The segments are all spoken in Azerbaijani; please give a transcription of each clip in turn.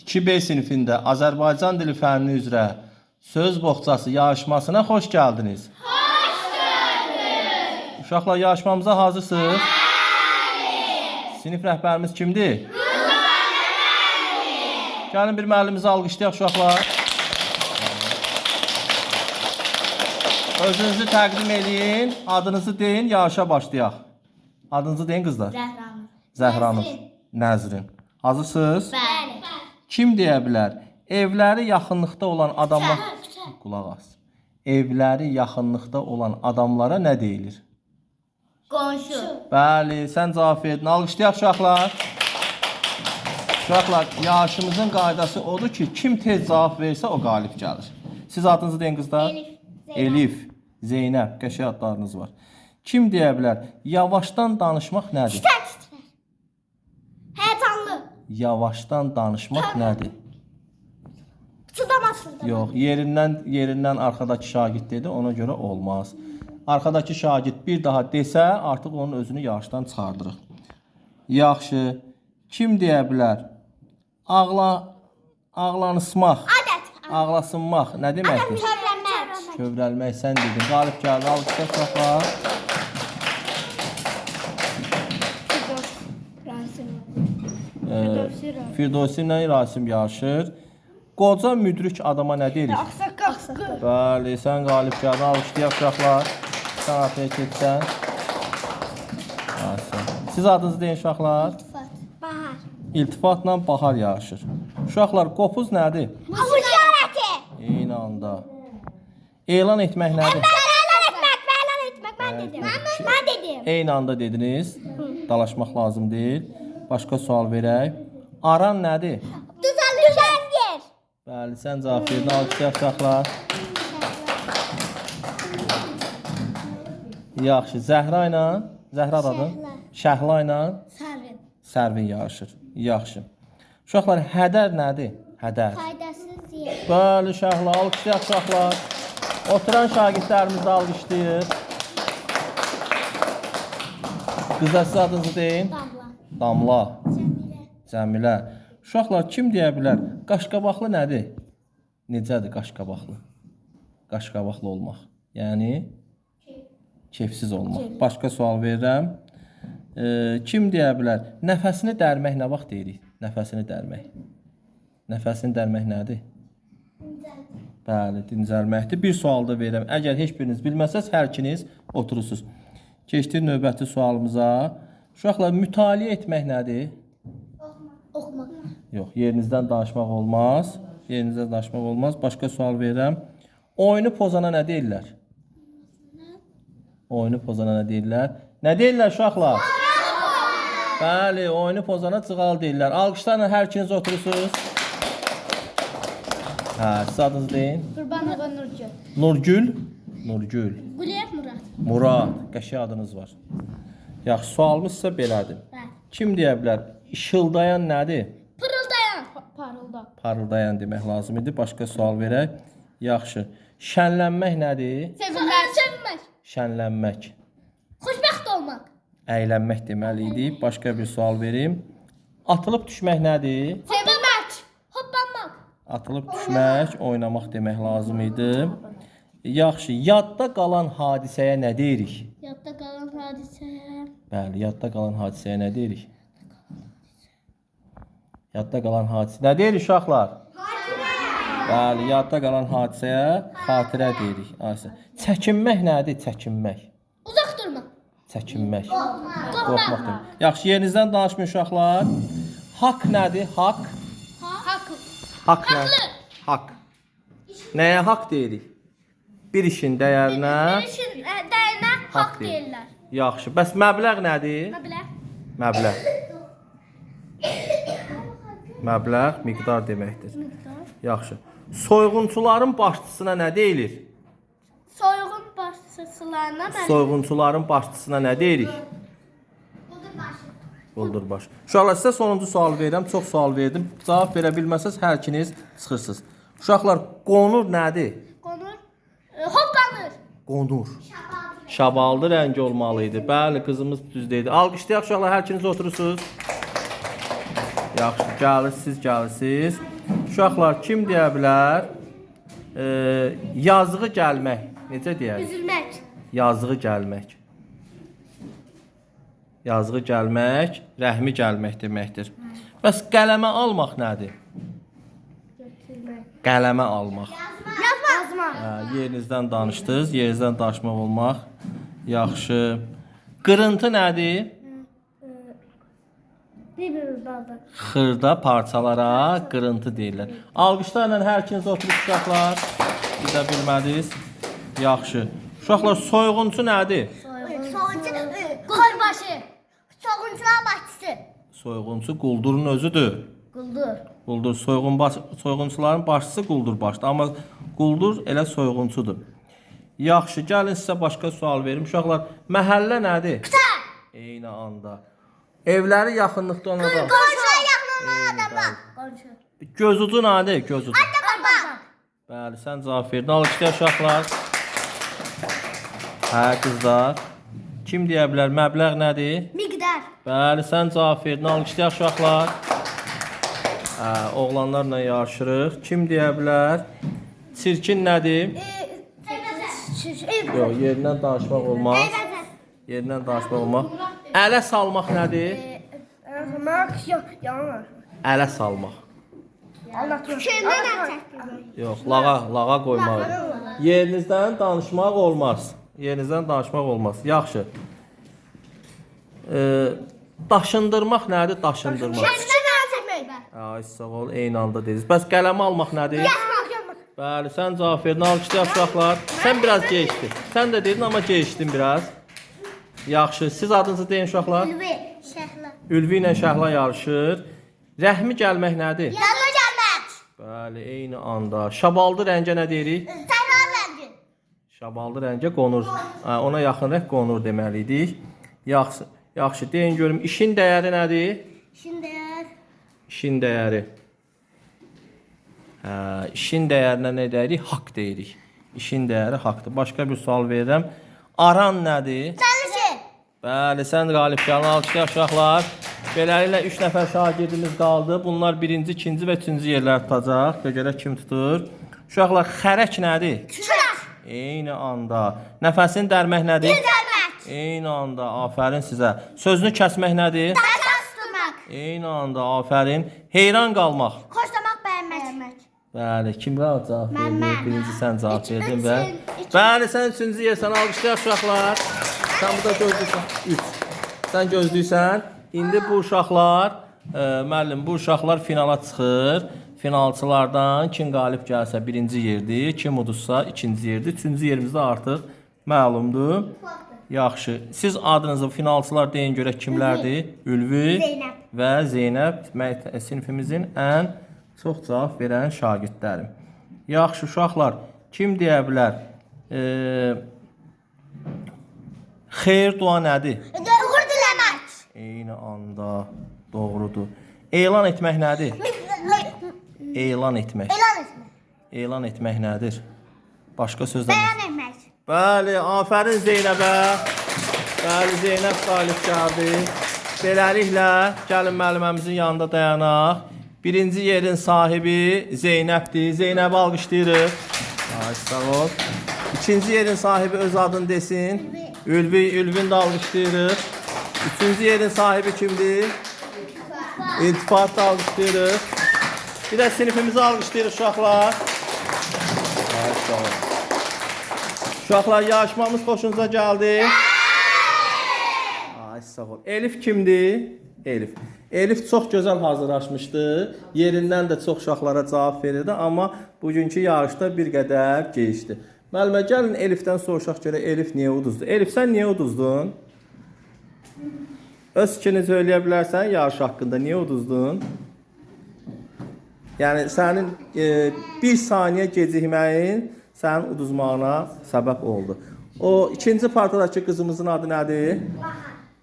2B sinifində Azərbaycan dili fənni üzrə söz boğçası yarışmasına xoş gəldiniz. Hoş gördük. Uşaqlar, yarışmamıza hazırsınız? Bəli. Sinif rəhbərimiz kimdir? Gəlin bir müəllimizi alqışlayaq uşaqlar. Özünüzü təqdim edin, adınızı deyin, yarışa başlayaq. Adınızı deyin qızlar. Zəhranur. Nəzrin. Hazırsınız? Bəli. Kim deyə bilər? Evləri yaxınlıqda olan adamlar... Qulaq as. Evləri yaxınlıqda olan adamlara nə deyilir? Qonşu. Bəli, sən cavab verdin. Alqışlayaq uşaqlar. Uşaqlar, yarışımızın qaydası odur ki, kim tez cavab versə o qalib gəlir. Siz adınızı deyin qızlar. Elif, Zeynəb, qəşəng adlarınız var. Kim deyə bilər? Yavaşdan danışmaq nədir? Həyəcanlı. Yavaşdan danışmaq nədir? Çıdamasın. Yox, yerindən arxadakı şagird dedi, ona görə olmaz. Arxadakı şagird bir daha desə, artıq onun özünü yarışdan çıxardırıq. Yaxşı. Kim deyə bilər? Ağlanısmaq. Adət. Ağlasınmaq nə deməkdir? Kövrəlmək. Kövrəlmək sən dedin. Qalib gəldi, alqışlar uşaqlar. Firdovsi ilə Rasim yarışır. Qoca müdrik adama nə deyirik? Ağsaqqal. Bəli, sən qalib gəldin. Alqışlayaq uşaqlar. Sən arxaya keçsən. Siz adınızı deyin uşaqlar. Bahar. İltifatla Bahar yarışır. Uşaqlar, qopuz nədir? Ziyarəti. Eyni anda. Elan etmək nədir? Bəlan etmək. Mən dedim. Mən dedim. Eyni anda dediniz. Dalaşmaq lazım deyil. Başqa sual verək. Aran nədir? Düzələn yer. Bəli, sən cavab verdin. Alqışlayaq uşaqlar. Yaxşı, Zəhra ilə, Zəhra adın? Şəhla ilə Sərvin yarışır. Yaxşı. Uşaqlar, hədər nədir? Hədər. Faydasız yer. Bəli, Şəhla, alqışlayaq uşaqlar. Oturan şagirdlərimizi alqışlayır. Qızlar, siz adınızı deyin. Damla. Cəmilə. Uşaqlar, kim deyə bilər? Qaşqabaqlı nədir? Necədir qaşqabaqlı? Qaşqabaqlı olmaq. Yəni keyfsiz olmaq. Başqa sual verirəm. Kim deyə bilər? Nəfəsini dərmək nə vaxt deyirik? Nəfəsini dərmək. Nəfəsini dərmək nədir? Bəli, dincəlməkdir. Bir sual da verirəm. Əgər heç biriniz bilməsəz, hər ikiniz oturursunuz. Keçdik növbəti sualımıza. Uşaqlar, mütaliə etmək nədir? Oxumaq. Yox, yerinizdən danışmaq olmaz. Yerinizdən danışmaq olmaz. Başqa sual verirəm. Oyunu pozana nə deyirlər? Oyunu pozana nə deyirlər? Nə deyirlər uşaqlar? Bəli, oyunu pozana cığal deyirlər. Alqışlarla hər ikiniz oturursunuz. Siz adınızı deyin. Qurbanova Nurgül. Nurgül. Nurgül. Quliyev Murad. Murad. Qəşəng adınız var. Yaxşı, sualımız isə belədir. Kim deyə bilər? İşıldayan nədir? Pırıldayan. Parıldak. Parıldayan demək lazım idi. Başqa sual verək. Yaxşı. Şənlənmək nədir? Sevinmək. Şənlənmək. Xoşbəxt olmaq. Əylənmək deməli idi. Başqa bir sual verim. Atılıb düşmək nədir? Sevinmək. Hoppanmaq. Atılıb düşmək, oynamaq demək lazım idi. Yaxşı. Yadda qalan hadisəyə nə deyirik? Yadda qalan hadisəyə. Bəli, yadda qalan hadisəyə nə deyirik? Yadda qalan hadisə. Nə deyirik uşaqlar? Bəli, yadda qalan hadisəyə xatirə deyirik. Çəkinmək nədir? Çəkinmək. Uzaq durmaq. Çəkinmək. Qorxmaq demək. Yaxşı, yerinizdən danışmayın uşaqlar. Haqq nədir? Haqq. Haqlı. Haqq nədir? Haqq. Nəyə haqq deyirik? Bir işin dəyərinə Dəyinə haqq deyirlər. Yaxşı. Bəs məbləğ nədir? Məbləğ. Məbləğ miqdar deməkdir. Yaxşı. Soyğunçuların başçısına nə deyilir? Soyğun başçılarına Soyğunçuların başçısına nə deyirik? Quldurbaşı. Uşaqlar, sizə sonuncu sual verirəm. Çox sual verdim. Cavab verə bilməsəz, hər ikiniz çıxırsınız. Uşaqlar, qonur nədir? Qonur. Hoppanır. Qonur. Şabaldı rəngi olmalı idi. Bəli, qızımız düzdeydi. Alqışlayaq uşaqlar, hər ikiniz oturursunuz. Yaxşı, gəlirsiniz. Uşaqlar kim deyə bilər? Yazığı gəlmək. Necə deyək? Üzülmək. Yazığı gəlmək. Yazığı gəlmək, rəhmi gəlmək deməkdir. Bəs qələmə almaq nədir? Götürmək. Qələmə almaq. Yazmaq. Yerinizdən danışdınız, yerinizdən danışmaq olmaq. Yaxşı. Qırıntı nədir? Bir balda. Xırda parçalara qırıntı deyirlər. Alqışlarla hər ikiniz oturub uşaqlar. Bir də bilmədiniz. Yaxşı. Uşaqlar soyğunçu nədir? Soğuncu. Koybaşı. Soğuncular başçısı. Soyğunçu quldurun özüdür. Quldur. Quldur soyğunçuların başçısı quldur başdır. Amma quldur elə soyğunçudur. Yaxşı, gəlin sizə başqa sual verim. Uşaqlar, məhəllə nədir? Qısa. Eyni anda. Evləri yaxınlıqda ona da. Qonşular yaxınlıqda adamlar. Qonşu. Gözücü nədir? Gözücü. Anne baba. Bəli, sən cavab verdin. Alqışlayaq uşaqlar. Hə, qızlar. Kim deyə bilər? Məbləğ nədir? Miqdar. Bəli, sən cavab verdin. Alqışlayaq uşaqlar. Hə, oğlanlarla yarışırıq. Kim deyə bilər? Çirkin nədir? Yox, yerindən danışmaq olmaz. Yerindən danışmaq olmaz. Ələ salmaq nədir? Ələ salmaq. Yox, lağa qoymaq. Yerinizdən danışmaq olmaz. Yerinizdən danışmaq olmaz. Yaxşı. Daşındırmaq nədir? Daşındırmaq. Ay, sağ ol, eyni anda dediniz. Bəs qələmə almaq nədir? Bəli, sən cavab verdin. Alqışlayaq uşaqlar. Sən biraz gecikdin. Sən də dedin, amma gecikdin biraz. Yaxşı, siz adınızı deyin uşaqlar. Ülvi. Şəhla. Ülvi ilə Şəhla yarışır. Rəhmi gəlmək nədir? Yazı gəlmək. Bəli, eyni anda. Şabaldı rəngə nə deyirik? Səhra rəngi. Şabaldı rəngə qonur. Ona yaxın rəng qonur deməliydik. Yaxşı, deyin görüm, işin dəyəri nədir? Şimdi İşin dəyəri. İşin dəyərinə nə deyirik? Haqq deyirik. İşin dəyəri haqqdır. Başqa bir sual verirəm. Aran nədir? Çalışır. Bəli, sən qalib gəlin. Alqışlayaq uşaqlar. Beləliklə 3 nəfər şagirdimiz qaldı. Bunlar 1-ci, 2-ci və 3-cü yerlər tutacaq. Görək kim tutur. Uşaqlar, xərək nədir? Çıraq. Eyni anda. Nəfəsini dərmək nədir? Dərmək. Eyni anda. Afərin sizə. Sözünü kəsmək nədir? Dərs tutmaq. Eyni anda. Afərin. Heyran qalmaq. Xoşlamaq, bəyənmək. Bəli, kim cavab verdi? Mən. Birinci sən cavab Üç, verdin üç, və üç. bəli, sən 3-cü yersən. Alqışlayaq uşaqlar. Sən burada gözləyirsən. 3. Sən gözləyirsən. İndi bu uşaqlar, müəllim, bu uşaqlar finala çıxır. Finalçılardan kim qalib gəlsə 1-ci yerdir, kim uduzsa 2-ci yerdir. 3-cü yerimizdə artıq məlumdur. Yaxşı. Siz adınızı finalçılar deyin görək kimlərdir? Ülvi Zeynəb. və Zeynəb sinifimizin ən çox cavab verən şagirdlərim. Yaxşı uşaqlar, kim deyə bilər? Xeyir dua nədir? Uğur diləmək. Eyni anda doğrudur. Elan etmək nədir? Elan etmək. Elan etmək. Elan etmək nədir? Başqa sözlə. Bəyan etmək. Bəli, afərin Zeynəbə. Bəli, Zeynəb qalib gəldi. Beləliklə, gəlin müəlliməmizin yanında dayanaq. 1-ci yerin sahibi Zeynəbdir. Zeynəbi alqışlayırıq. Ay, sağ ol. 2-ci yerin sahibi öz adını desin. Ülvin də alqışlayırıq. 3-cü yerin sahibi kimdir? İltifat da alqışlayırıq. Bir də sinifimizi alqışlayırıq uşaqlar. Ay, sağ ol. Uşaqlar, yarışmamız xoşunuza gəldi. Ay, sağ ol. Elif kimdir? Elif. Elif çox gözəl hazırlaşmışdı. Yerindən də çox uşaqlara cavab verirdi, amma bugünkü yarışda bir qədər gecikdi. Müəllimə, gəlin Elifdən soruşaq görə Elif niyə uduzdu? Elif, sən niyə uduzdun? Öz fikrini söyləyə bilərsən yarış haqqında, niyə uduzdun? Yəni, sənin 1 saniyə gecikməyin sənin uduzmağına səbəb oldu. O, ikinci partadakı qızımızın adı nədir?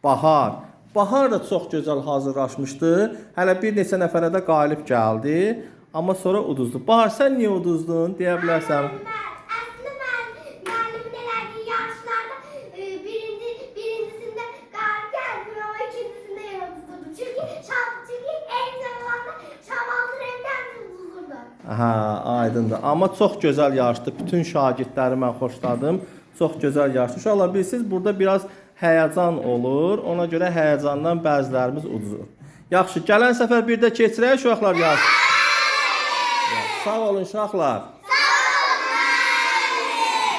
Bahar. Bahar da çox gözəl hazırlaşmışdı. Hələ bir neçə nəfərə də qalib gəldi. Amma sonra uduzdu. Bahar, sən niyə uduzdun? Deyə bilərsən. Əslində müəllimin elədiyi yarışlarda birincisində qalib gəldim ama ikincisində yer uduzurdu. Çünki eyni zamanda şabaldı rəngdən uduzurdu. Aha, aydındır. Amma çox gözəl yarışdı. Bütün şagirdləri mən xoşladım. Çox gözəl yarışdı. Uşaqlar bilirsiniz, burada biraz həyəcan olur. Ona görə həyəcandan bəzilərimiz uduzur. Yaxşı, gələn səfər bir də keçirək uşaqlar yarış. Sağ olun uşaqlar.